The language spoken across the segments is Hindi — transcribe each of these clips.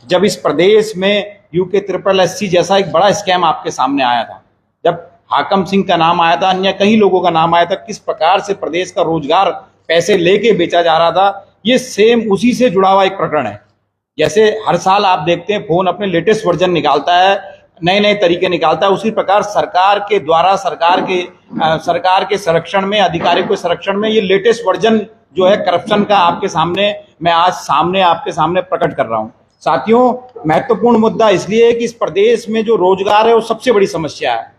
जब इस प्रदेश में यूके ट्रिपल एससी जैसा एक बड़ा स्कैम आपके सामने आया था, जब हाकम सिंह का नाम आया था, अन्य कई लोगों का नाम आया था, किस प्रकार से प्रदेश का रोजगार पैसे लेके बेचा जा रहा था, ये सेम उसी से जुड़ा हुआ एक प्रकरण है। जैसे हर साल आप देखते हैं फोन अपने लेटेस्ट वर्जन निकालता है, नए नए तरीके निकालता है, उसी प्रकार सरकार के द्वारा सरकार के संरक्षण में, अधिकारियों के संरक्षण में ये लेटेस्ट वर्जन जो है करप्शन का मैं आज आपके सामने प्रकट कर रहा हूं। साथियों, महत्वपूर्ण मुद्दा इसलिए है कि इस प्रदेश में जो रोजगार है वो सबसे बड़ी समस्या है।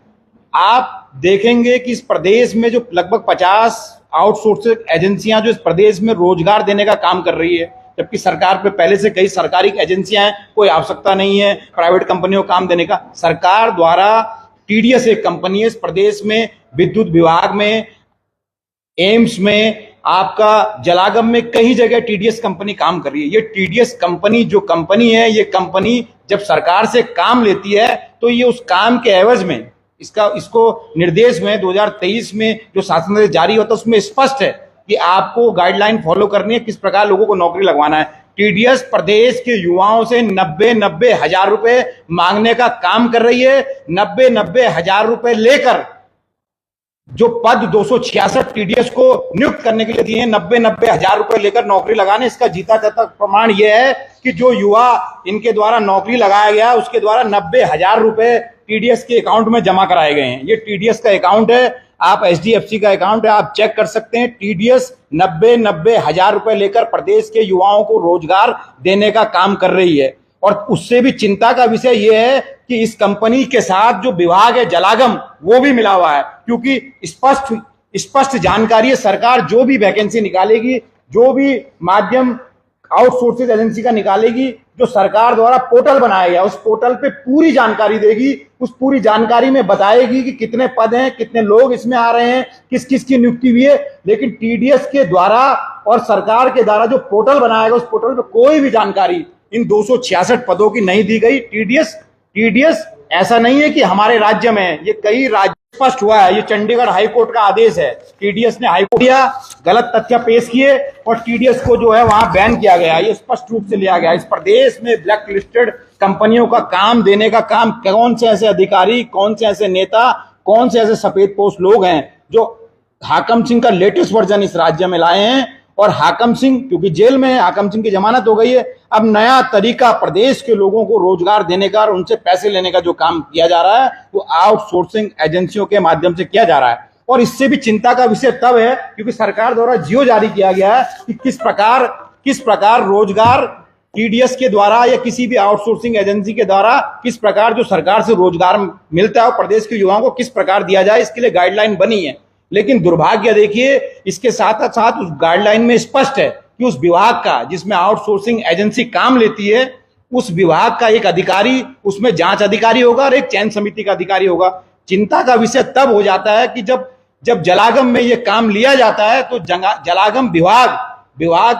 आप देखेंगे कि इस प्रदेश में जो लगभग 50 आउटसोर्सिंग एजेंसियां जो इस प्रदेश में रोजगार देने का काम कर रही है, जबकि सरकार पे पहले से कई सरकारी एजेंसियां हैं, कोई आवश्यकता नहीं है प्राइवेट कंपनियों को काम देने का। सरकार द्वारा टीडीएस एक कंपनी है इस प्रदेश में, विद्युत विभाग में, एम्स में, आपका जलागम में, कई जगह टीडीएस कंपनी काम कर रही है। ये टीडीएस कंपनी जो कंपनी है, ये कंपनी जब सरकार से काम लेती है तो ये उस काम के एवज में इसको निर्देश में 2023 में जो शासन निर्देश जारी होता है उसमें स्पष्ट है कि आपको गाइडलाइन फॉलो करनी है, किस प्रकार लोगों को नौकरी लगवाना है। टीडीएस प्रदेश के युवाओं से 90 हजार रुपए मांगने का काम कर रही है। 90 हजार रुपए लेकर जो पद 266 टीडीएस को नियुक्त करने के लिए दिए हैं, 90 हजार रुपए लेकर नौकरी लगाने, इसका जीता जाता प्रमाण यह है कि जो युवा इनके द्वारा नौकरी लगाया गया उसके द्वारा 90 हजार रुपए टीडीएस के अकाउंट में जमा कराए गए हैं। ये टीडीएस का अकाउंट है, आप एचडीएफसी का अकाउंट है, आप चेक कर सकते हैं। टीडीएस 90 हजार रुपए लेकर प्रदेश के युवाओं को रोजगार देने का काम कर रही है। और उससे भी चिंता का विषय यह है कि इस कंपनी के साथ जो विभाग है जलागम, वो भी मिला हुआ है, क्योंकि स्पष्ट जानकारी है। सरकार जो भी वैकेंसी निकालेगी, जो भी माध्यम आउटसोर्सिंग एजेंसी का निकालेगी, जो सरकार द्वारा पोर्टल बनाया गया उस पोर्टल पे पूरी जानकारी देगी। उस पूरी जानकारी में बताएगी कि कितने पद हैं, कितने लोग इसमें आ रहे हैं, किस किस की नियुक्ति हुई है। लेकिन टीडीएस के द्वारा और सरकार के द्वारा जो पोर्टल बनाया गया उस पोर्टल पे कोई भी जानकारी इन 266 पदों की नहीं दी गई। टीडीएस ऐसा नहीं है कि हमारे राज्य में, ये कई राज्य स्पष्ट हुआ है। ये चंडीगढ़ हाईकोर्ट का आदेश है। टीडीएस ने हाईकोर्ट दिया, गलत तथ्य पेश किए और टीडीएस को जो है वहां बैन किया गया। ये स्पष्ट रूप से लिया गया। इस प्रदेश में ब्लैक लिस्टेड कंपनियों का काम देने का काम कौन से ऐसे अधिकारी, कौन से ऐसे नेता, कौन से ऐसे सफेद पोस्ट लोग हैं जो हाकम सिंह का लेटेस्ट वर्जन इस राज्य में लाए हैं। और हाकम सिंह क्योंकि जेल में है, हाकम सिंह की जमानत हो गई है, अब नया तरीका प्रदेश के लोगों को रोजगार देने का और उनसे पैसे लेने का जो काम किया जा रहा है वो आउटसोर्सिंग एजेंसियों के माध्यम से किया जा रहा है। और इससे भी चिंता का विषय तब है क्योंकि सरकार द्वारा जियो जारी किया गया है कि किस प्रकार रोजगार टीडीएस के द्वारा या किसी भी आउटसोर्सिंग एजेंसी के द्वारा किस प्रकार जो सरकार से रोजगार मिलता है और प्रदेश के युवाओं को किस प्रकार दिया जाए, इसके लिए गाइडलाइन बनी है। लेकिन दुर्भाग्य देखिए, इसके साथ साथ उस गाइडलाइन में स्पष्ट है कि उस विभाग का जिसमें आउटसोर्सिंग एजेंसी काम लेती है, उस विभाग का एक अधिकारी उसमें जांच अधिकारी होगा और एक चयन समिति का अधिकारी होगा। चिंता का विषय तब हो जाता है कि जब जलागम में यह काम लिया जाता है तो जलागम विभाग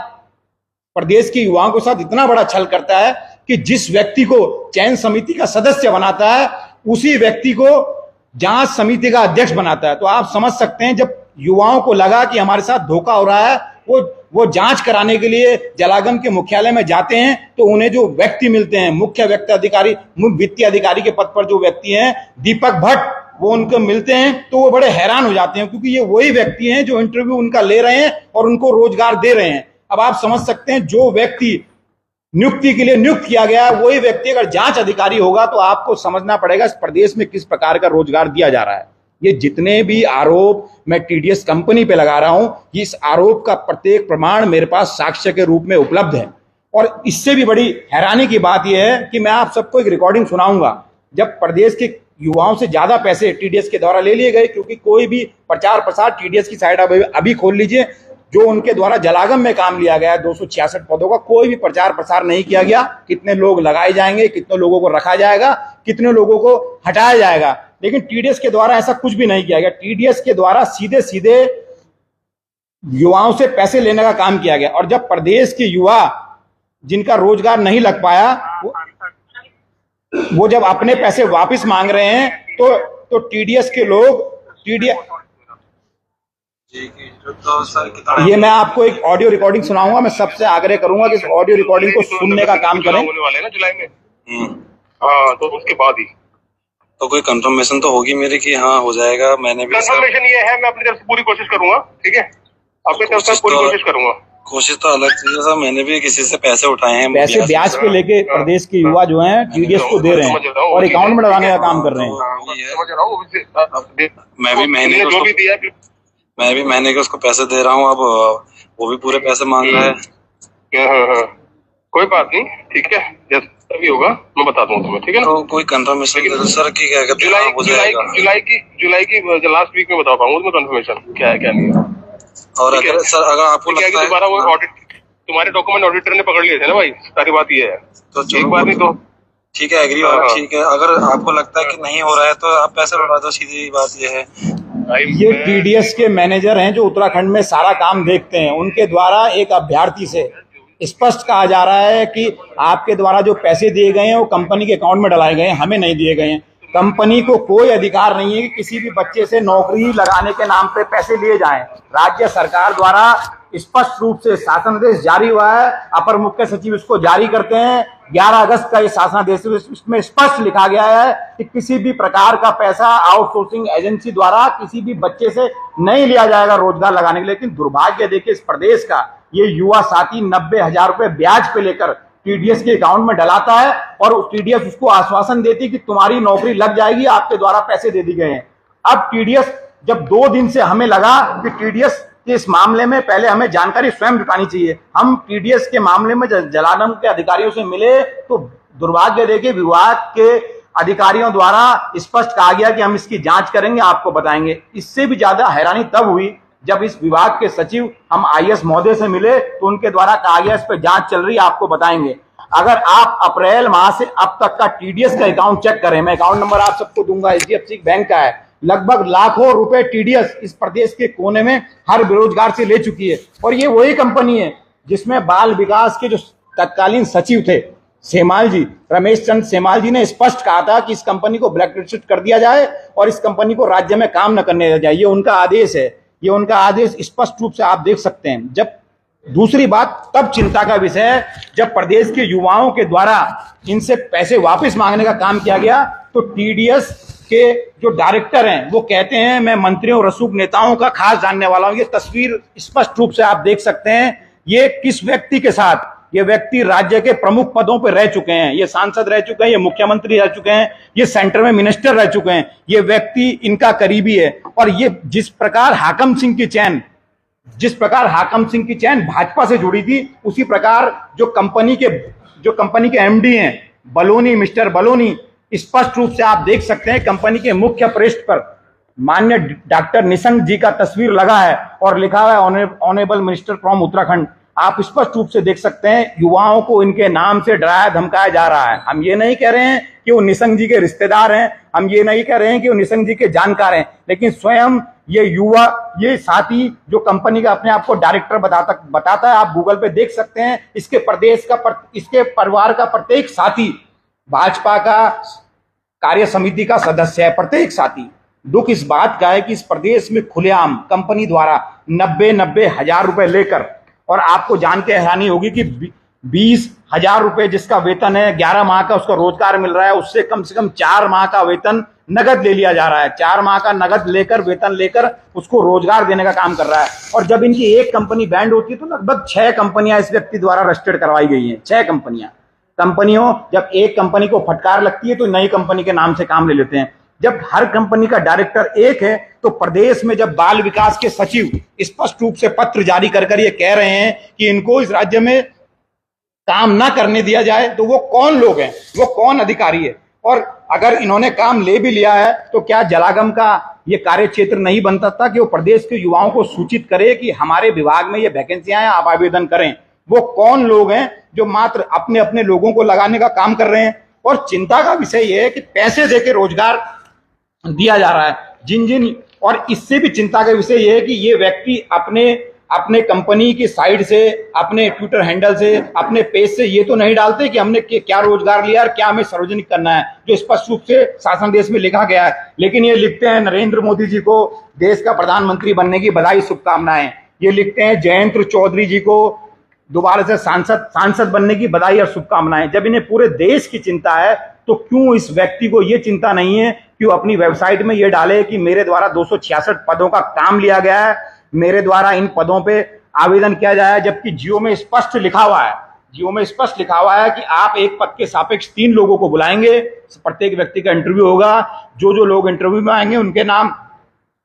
प्रदेश के युवाओं के साथ इतना बड़ा छल करता है कि जिस व्यक्ति को चयन समिति का सदस्य बनाता है उसी व्यक्ति को जांच समिति का अध्यक्ष बनाता है। तो आप समझ सकते हैं, जब युवाओं को लगा कि हमारे साथ धोखा हो रहा है, वो जांच कराने के लिए जलागम के मुख्यालय में जाते हैं तो उन्हें जो व्यक्ति मिलते हैं, मुख्य वित्तीय अधिकारी के पद पर जो व्यक्ति हैं दीपक भट्ट, वो उनको मिलते हैं तो वो बड़े हैरान हो जाते हैं क्योंकि ये वही व्यक्ति हैं जो इंटरव्यू उनका ले रहे हैं और उनको रोजगार दे रहे हैं। अब आप समझ सकते हैं, जो व्यक्ति नियुक्ति के लिए नियुक्त किया गया वही व्यक्ति अगर जांच अधिकारी होगा तो आपको समझना पड़ेगा इस प्रदेश में किस प्रकार का रोजगार दिया जा रहा है। ये जितने भी आरोप मैं टीडीएस कंपनी पे लगा रहा हूं, इस आरोप का प्रत्येक प्रमाण मेरे पास साक्ष्य के रूप में उपलब्ध है। और इससे भी बड़ी हैरानी की बात यह है कि मैं आप सबको एक रिकॉर्डिंग सुनाऊंगा। जब प्रदेश के युवाओं से ज्यादा पैसे टीडीएस के द्वारा ले लिए गए, क्योंकि कोई भी प्रचार प्रसार टीडीएस की साइड अभी खोल लीजिए, जो उनके द्वारा जलागम में काम लिया गया है 266 पदों का, कोई भी प्रचार प्रसार नहीं किया गया। कितने लोग लगाए जाएंगे, कितने लोगों को रखा जाएगा, कितने लोगों को हटाया जाएगा, लेकिन टीडीएस के द्वारा ऐसा कुछ भी नहीं किया गया। टीडीएस के द्वारा सीधे सीधे युवाओं से पैसे लेने का काम किया गया। और जब प्रदेश के युवा जिनका रोजगार नहीं लग पाया वो जब अपने पैसे वापस मांग रहे हैं तो टीडीएस के लोग जी तो सर कितना ये मैं आपको एक ऑडियो रिकॉर्डिंग सुनाऊंगा, मैं सबसे आग्रह करूंगा कि इस ऑडियो रिकॉर्डिंग को सुनने का काम करें। होने वाले हैं ना जुलाई में। हाँ, तो उसके बाद ही तो कोई कंफर्मेशन तो होगी मेरी कि हाँ हो जाएगा। मैंने भी कंफर्मेशन ये है, मैं अपनी तरफ से पूरी कोशिश करूंगा, ठीक है, अपनी तरफ से पूरी कोशिश करूंगा। कोशिश तो अलग चीज है सर, मैंने भी किसी से पैसे उठाए हैं, पैसे ब्याज पे लेके प्रदेश के युवा जो हैं टीडीएस को दे रहे हैं और अकाउंट में लगाने का काम कर रहे हैं। समझ रहा हूँ, मैं भी महीने जो भी दिया, मैं भी महीने के उसको पैसे दे रहा हूँ, अब वो भी पूरे पैसे मांग रहा है। हाँ, कोई बात नहीं, ठीक है, जैसा भी होगा मैं बता दूंगा तुम्हें, ठीक है ना। तो कोई कंफर्मेशन दे दो सर कि क्या कहते हैं हो जाएगा। जुलाई की लास्ट वीक में बता पाऊंगा तुम्हें कंफर्मेशन क्या है क्या नहीं है। और अगर सर अगर आपको लगता है दोबारा वो ऑडिट, तुम्हारे डॉक्यूमेंट ऑडिटर ने पकड़ लिए थे ना भाई, सारी बात ये है। तो एक बार नहीं तो ठीक है, एग्री और ठीक है। अगर आपको लगता है कि नहीं हो रहा है तो आप पैसे लौटा दो, सीधी बात ये है। ये टीडीएस के मैनेजर हैं जो उत्तराखंड में सारा काम देखते हैं, उनके द्वारा एक अभ्यर्थी से स्पष्ट कहा जा रहा है कि आपके द्वारा जो पैसे दिए गए हैं वो कंपनी के अकाउंट में डलाए गए हैं, हमें नहीं दिए गए हैं। कंपनी को कोई अधिकार नहीं है कि किसी भी बच्चे से नौकरी लगाने के नाम पे पैसे लिए जाएं। राज्य सरकार द्वारा स्पष्ट रूप से शासनादेश जारी हुआ है, अपर मुख्य सचिव इसको जारी करते हैं 11 अगस्त का ये शासनादेश, इसमें स्पष्ट लिखा गया है कि किसी भी प्रकार का पैसा आउटसोर्सिंग एजेंसी द्वारा किसी भी बच्चे से नहीं लिया जाएगा रोजगार लगाने के लिए। लेकिन दुर्भाग्य देखिए इस प्रदेश का, ये युवा साथी 90,000 रुपए ब्याज पे लेकर टीडीएस के अकाउंट में डलाता है और टीडीएस उसको आश्वासन देती कि तुम्हारी नौकरी लग जाएगी, आपके द्वारा पैसे दे दिए गए हैं। अब टीडीएस, जब 2 दिन से हमें लगा कि टीडीएस के इस मामले में पहले हमें जानकारी स्वयं जुटानी चाहिए, हम टीडीएस के मामले में जलानम के अधिकारियों से मिले तो दुर्भाग्य देखिए विभाग के अधिकारियों द्वारा स्पष्ट कहा गया कि हम इसकी जांच करेंगे, आपको बताएंगे। इससे भी ज्यादा हैरानी तब हुई जब इस विभाग के सचिव हम आईएएस महोदय से मिले तो उनके द्वारा कहा गया इस पर जांच चल रही है, आपको बताएंगे। अगर आप अप्रैल माह से अब तक का टीडीएस का अकाउंट चेक करें, मैं अकाउंट नंबर आप सबको दूंगा, एचडीएफसी बैंक का है, लगभग लाखों रुपए टीडीएस इस प्रदेश के कोने में हर बेरोजगार से ले चुकी है। और ये वही कंपनी है जिसमें बाल विकास के जो तत्कालीन सचिव थे सेमाल जी, रमेश चंद्र सेमाल जी ने स्पष्ट कहा था कि इस कंपनी को ब्लैकलिस्टेड कर दिया जाए और इस कंपनी को राज्य में काम न करने दिया जाए। ये उनका आदेश है, ये उनका आदेश स्पष्ट रूप से आप देख सकते हैं। जब दूसरी बात तब चिंता का विषय है जब प्रदेश के युवाओं के द्वारा इनसे पैसे वापस मांगने का काम किया गया तो टीडीएस के जो डायरेक्टर हैं वो कहते हैं मैं मंत्रियों रसूख नेताओं का खास जानने वाला हूं। ये तस्वीर स्पष्ट रूप से आप देख सकते हैं, ये किस व्यक्ति के साथ, ये व्यक्ति राज्य के प्रमुख पदों पर रह चुके हैं, ये सांसद रह चुके हैं, ये मुख्यमंत्री रह चुके हैं, ये सेंटर में मिनिस्टर रह चुके हैं, ये व्यक्ति इनका करीबी है। और ये जिस प्रकार हाकम सिंह की चैन भाजपा से जुड़ी थी, उसी प्रकार जो कंपनी के एमडी हैं बलोनी, मिस्टर बलोनी, स्पष्ट रूप से आप देख सकते हैं कंपनी के मुख्य पृष्ठ पर माननीय डॉक्टर निशंक जी का तस्वीर लगा है और लिखा हुआ है ऑनरेबल मिनिस्टर फ्रॉम उत्तराखंड। आप स्पष्ट रूप से देख सकते हैं युवाओं को इनके नाम से डराया धमकाया जा रहा है। हम ये नहीं कह रहे हैं कि वो निशंक जी के रिश्तेदार हैं, हम ये नहीं कह रहे हैं कि वो निशंक जी के जानकार हैं, लेकिन स्वयं ये युवा, ये साथी जो कंपनी का अपने आप को डायरेक्टर बताता है, आप गूगल पे देख सकते हैं, इसके परिवार का प्रत्येक साथी भाजपा का कार्य समिति का सदस्य है, प्रत्येक साथी। दुख इस बात का है कि इस प्रदेश में खुलेआम कंपनी द्वारा 90,000 रुपए लेकर, और आपको जान के हैरानी होगी कि 20,000 रुपए जिसका वेतन है, 11 माह का उसका रोजगार मिल रहा है, उससे कम से कम 4 माह का वेतन नगद ले लिया जा रहा है। 4 माह का नगद लेकर, वेतन लेकर उसको रोजगार देने का काम कर रहा है। और जब इनकी एक कंपनी बैंड होती है तो लगभग 6 कंपनियां इस व्यक्ति द्वारा रजिस्टर्ड करवाई गई हैं। 6 कंपनियों जब एक कंपनी को फटकार लगती है तो नई कंपनी के नाम से काम ले लेते हैं। जब हर कंपनी का डायरेक्टर एक है तो प्रदेश में जब बाल विकास के सचिव स्पष्ट रूप से पत्र जारी कर ये कह रहे हैं कि इनको इस राज्य में काम ना करने दिया जाए, तो वो कौन लोग हैं, वो कौन अधिकारी है? और अगर इन्होंने काम ले भी लिया है तो क्या जलागम का ये कार्य क्षेत्र नहीं बनता था कि वो प्रदेश के युवाओं को सूचित करे कि हमारे विभाग में ये वैकेंसियां हैं, आप आवेदन करें? वो कौन लोग हैं जो मात्र अपने अपने लोगों को लगाने का काम कर रहे हैं? और चिंता का विषय यह है कि पैसे देके रोजगार दिया जा रहा है और इससे भी चिंता का विषय यह है कि ये व्यक्ति अपने कंपनी की साइट से, अपने ट्विटर हैंडल से, अपने पेज से ये तो नहीं डालते कि हमने क्या रोजगार लिया और क्या हमें सार्वजनिक करना है, जो स्पष्ट रूप से शासनादेश में लिखा गया है। लेकिन ये लिखते हैं नरेंद्र मोदी जी को देश का प्रधानमंत्री बनने की बधाई शुभकामनाएं, ये लिखते हैं जयंत चौधरी जी को दोबारा से सांसद बनने की बधाई और शुभकामनाएं। जब इन्हें पूरे देश की चिंता है तो क्यों इस व्यक्ति को ये चिंता नहीं है कि वो अपनी वेबसाइट में ये डाले कि मेरे द्वारा 266 पदों का काम लिया गया है, मेरे द्वारा इन पदों पे आवेदन किया जाए, जबकि जियो में स्पष्ट लिखा हुआ है कि आप एक पद के सापेक्ष 3 लोगों को बुलाएंगे, प्रत्येक व्यक्ति का इंटरव्यू होगा, जो लोग इंटरव्यू में आएंगे उनके नाम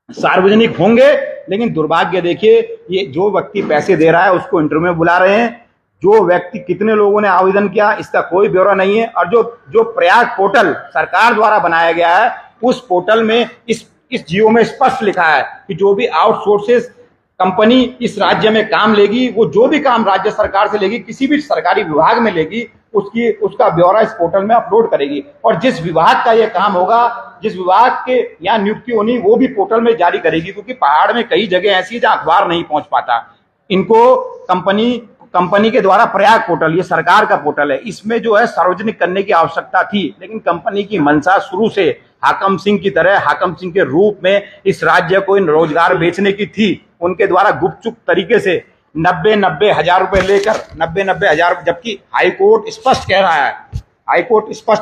सार्वजनिक होंगे। लेकिन दुर्भाग्य देखिए, ये जो व्यक्ति पैसे दे रहा है उसको इंटरव्यू में बुला रहे हैं, जो व्यक्ति कितने लोगों ने आवेदन किया इसका कोई ब्यौरा नहीं है। और जो प्रयाग पोर्टल सरकार द्वारा बनाया गया है, उस पोर्टल में इस जियो में स्पष्ट लिखा है कि जो भी आउटसोर्सेस कंपनी इस राज्य में काम लेगी, वो जो भी काम राज्य सरकार से लेगी, किसी भी सरकारी विभाग में लेगी, उसका ब्यौरा इस पोर्टल में अपलोड करेगी। और जिस विभाग का ये काम होगा, जिस विभाग के यहाँ नियुक्ति होनी, वो भी पोर्टल में जारी करेगी, क्योंकि पहाड़ में कई जगह ऐसी है जहाँ अखबार नहीं पहुंच पाता। इनको कंपनी के द्वारा प्रयाग पोर्टल, ये सरकार का पोर्टल है, इसमें जो है सार्वजनिक करने की आवश्यकता थी। लेकिन कंपनी की मंशा शुरू से हाकम सिंह की तरह, हाकम सिंह के रूप में इस राज्य को इन रोजगार बेचने की थी। उनके द्वारा गुपचुप तरीके से 90 हजार रुपए लेकर 90 हजार, जबकि हाईकोर्ट स्पष्ट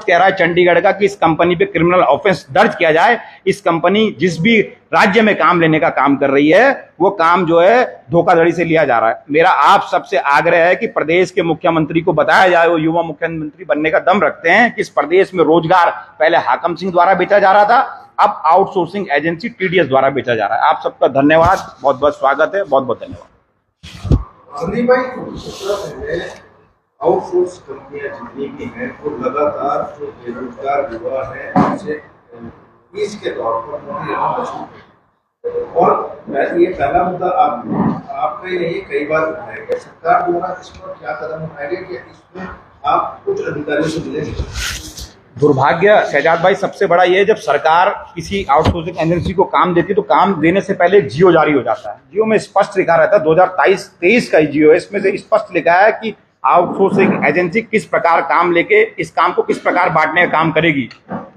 कह रहा है चंडीगढ़ का कि इस कंपनी पे क्रिमिनल ऑफेंस दर्ज किया जाए। इस कंपनी जिस भी राज्य में काम लेने का काम कर रही है, वो काम जो है धोखाधड़ी से लिया जा रहा है। मेरा आप सबसे आग्रह है कि प्रदेश के मुख्यमंत्री को बताया जाए, वो युवा मुख्यमंत्री बनने का दम रखते हैं, कि इस प्रदेश में रोजगार पहले हाकम सिंह द्वारा बेचा जा रहा था, अब आउटसोर्सिंग एजेंसी TDS द्वारा बेचा जा रहा है। आप सबका धन्यवाद, बहुत बहुत स्वागत है, बहुत बहुत धन्यवाद। संदीप भाई, आउटसोर्स कंपनियां जितनी भी हैं वो लगातार जो बेरोजगार युवा है उनसे फीस के तौर पर यहाँ मजबूत है। और ये पहला मुद्दा आपका ही नहीं, कई बार उठाया गया। सरकार द्वारा इस पर क्या कदम उठाया गया कि इसमें आप कुछ अधिकारियों से मिलेंगे? दुर्भाग्य शहजाद भाई, सबसे बड़ा ये, जब सरकार किसी आउटसोर्सिंग एजेंसी को काम देती है तो काम देने से पहले एक जियो जारी हो जाता है। जियो में स्पष्ट लिखा रहता है, 2023 का जियो है, इसमें से स्पष्ट लिखा है कि आउटसोर्सिंग एजेंसी किस प्रकार काम लेके इस काम को किस प्रकार बांटने का काम करेगी।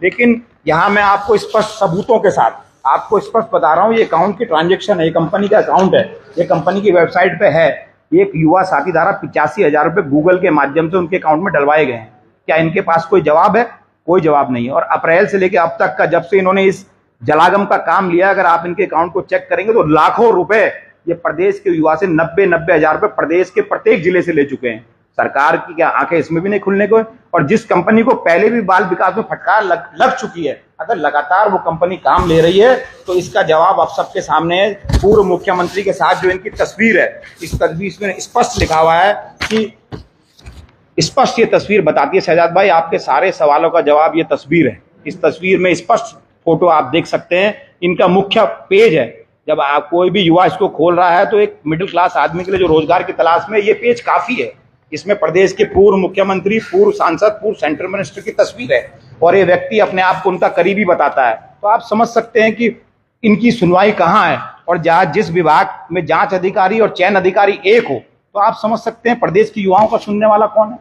लेकिन यहाँ मैं आपको स्पष्ट सबूतों के साथ आपको स्पष्ट बता रहा हूँ, ये अकाउंट की ट्रांजेक्शन है, ये कंपनी का अकाउंट है, ये कंपनी की वेबसाइट पे है। एक युवा साथी द्वारा 85,000 रुपये गूगल के माध्यम से उनके अकाउंट में डलवाए गए हैं। क्या इनके पास कोई जवाब है? कोई जवाब नहीं है। और अप्रैल से लेकर अब तक का, जब से इन्होंने इस जलागम का काम लिया, अगर आप इनके अकाउंट को चेक करेंगे तो लाखों रुपए ये प्रदेश के युवा से 90 हजार रुपये प्रदेश के प्रत्येक जिले से ले चुके हैं। सरकार की क्या आंखें इसमें भी नहीं खुलने को? और जिस कंपनी को पहले भी बाल विकास में फटकार लग चुकी है, अगर लगातार वो कंपनी काम ले रही है तो इसका जवाब आप सबके सामने है। पूर्व मुख्यमंत्री के साथ जो इनकी तस्वीर है, इस तस्वीर में स्पष्ट लिखा हुआ है कि स्पष्ट, ये तस्वीर बताती है शहजाद भाई, आपके सारे सवालों का जवाब ये तस्वीर है। इस तस्वीर में स्पष्ट फोटो आप देख सकते हैं। इनका मुख्य पेज है। जब आप कोई भी युवा इसको खोल रहा है तो एक मिडिल क्लास आदमी के लिए जो रोजगार की तलाश में, ये पेज काफी है। इसमें प्रदेश के पूर्व मुख्यमंत्री, पूर्व सांसद, पूर्व सेंट्रल मिनिस्टर की तस्वीर है और ये व्यक्ति अपने आप को उनका करीबी बताता है। तो आप समझ सकते हैं कि इनकी सुनवाई कहाँ है। और जिस विभाग में जांच अधिकारी और चयन अधिकारी एक हो, तो आप समझ सकते हैं प्रदेश के युवाओं का सुनने वाला कौन है।